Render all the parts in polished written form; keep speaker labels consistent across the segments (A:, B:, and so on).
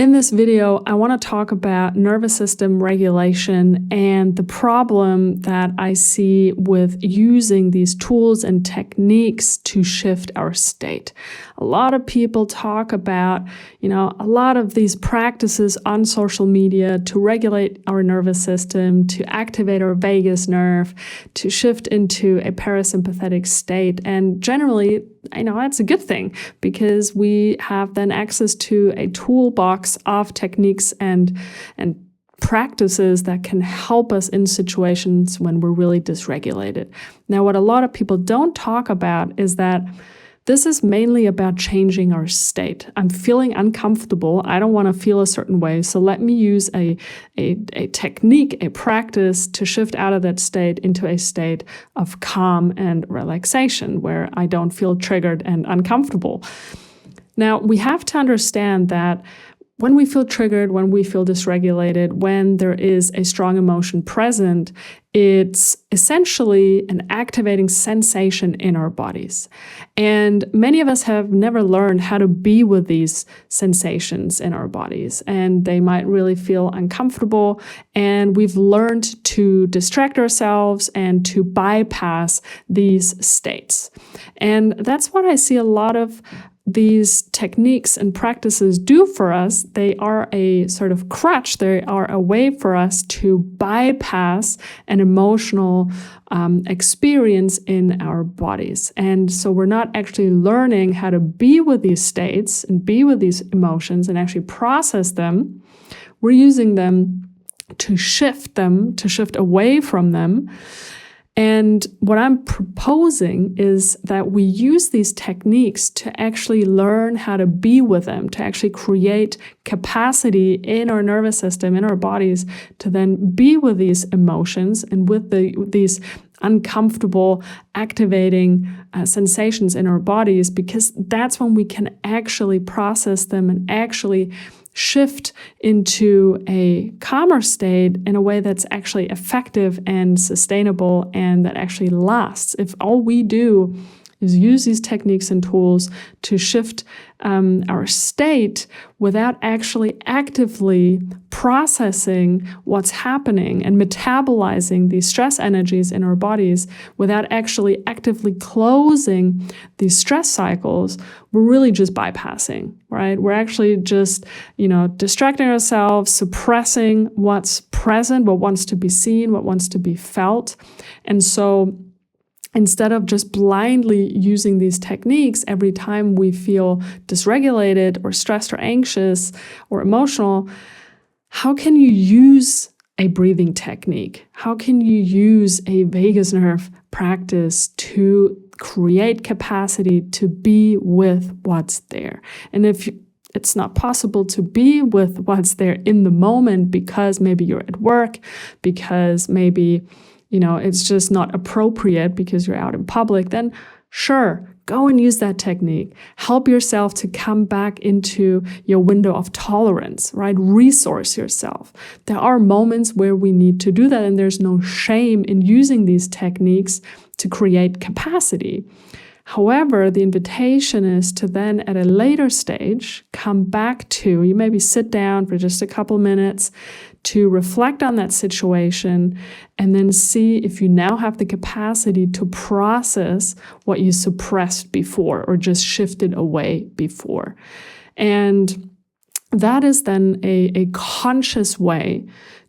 A: In this video, I want to talk about nervous system regulation and the problem that I see with using these tools and techniques to shift our state. A lot of people talk about, a lot of these practices on social media to regulate our nervous system, to activate our vagus nerve, to shift into a parasympathetic state. And generally, that's a good thing because we have then access to a toolbox of techniques and practices that can help us in situations when we're really dysregulated. Now, what a lot of people don't talk about is that this is mainly about changing our state. I'm feeling uncomfortable. I don't want to feel a certain way. So let me use a technique, a practice to shift out of that state into a state of calm and relaxation where I don't feel triggered and uncomfortable. Now, we have to understand that when we feel triggered, when we feel dysregulated, when there is a strong emotion present, it's essentially an activating sensation in our bodies. And many of us have never learned how to be with these sensations in our bodies, and they might really feel uncomfortable. And we've learned to distract ourselves and to bypass these states. And that's what I see a lot of these techniques and practices do for us. They are a sort of crutch. They are a way for us to bypass an emotional experience in our bodies. And so we're not actually learning how to be with these states and be with these emotions and actually process them. We're using them to shift away from them. And what I'm proposing is that we use these techniques to actually learn how to be with them, to actually create capacity in our nervous system, in our bodies, to then be with these emotions and with these uncomfortable, activating sensations in our bodies, because that's when we can actually process them and actually shift into a calmer state in a way that's actually effective and sustainable and that actually lasts. If all we do is use these techniques and tools to shift our state without actually actively processing what's happening and metabolizing these stress energies in our bodies, without actually actively closing these stress cycles, we're really just bypassing, right? We're actually just, distracting ourselves, suppressing what's present, what wants to be seen, what wants to be felt. And so instead of just blindly using these techniques every time we feel dysregulated or stressed or anxious or emotional, how can you use a breathing technique? How can you use a vagus nerve practice to create capacity to be with what's there? And if it's not possible to be with what's there in the moment because maybe you're at work, because maybe it's just not appropriate because you're out in public, then sure, go and use that technique. Help yourself to come back into your window of tolerance, right? Resource yourself. There are moments where we need to do that, and there's no shame in using these techniques to create capacity. However, the invitation is to then at a later stage come back to, you maybe sit down for just a couple minutes to reflect on that situation and then see if you now have the capacity to process what you suppressed before or just shifted away before. And that is then a conscious way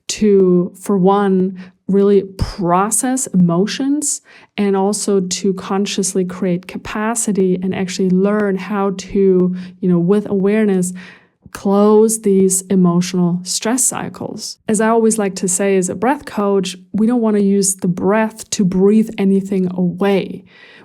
A: to, for one, really process emotions and also to consciously create capacity and actually learn how to, with awareness, close these emotional stress cycles. As I always like to say as a breath coach, we don't want to use the breath to breathe anything away.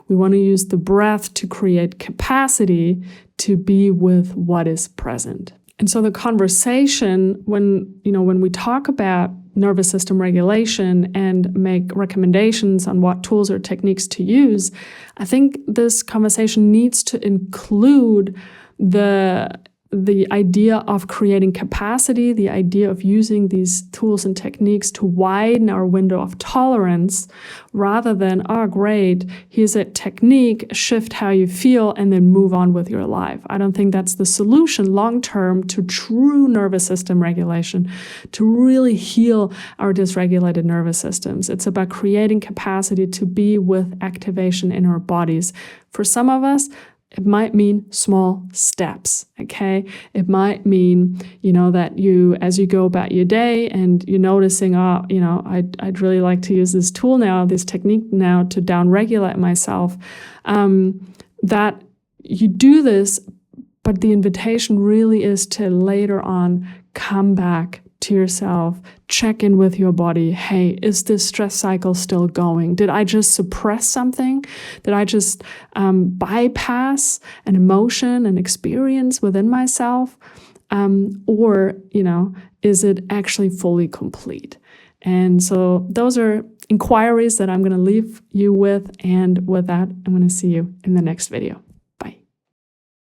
A: We want to use the breath to create capacity to be with what is present. And so the conversation when we talk about nervous system regulation and make recommendations on what tools or techniques to use, I think this conversation needs to include the the idea of creating capacity, the idea of using these tools and techniques to widen our window of tolerance, rather than, oh, great, here's a technique, shift how you feel, and then move on with your life. I don't think that's the solution long term to true nervous system regulation, to really heal our dysregulated nervous systems. It's about creating capacity to be with activation in our bodies. For some of us, it might mean small steps, okay? It might mean, that you, as you go about your day and you're noticing, I'd really like to use this tool now, this technique now to downregulate myself, that you do this, but the invitation really is to later on come back to yourself, check in with your body. Hey, is this stress cycle still going? Did I just suppress something? Did I just bypass an emotion, an experience within myself? Or, is it actually fully complete? And so those are inquiries that I'm going to leave you with. And with that, I'm going to see you in the next video.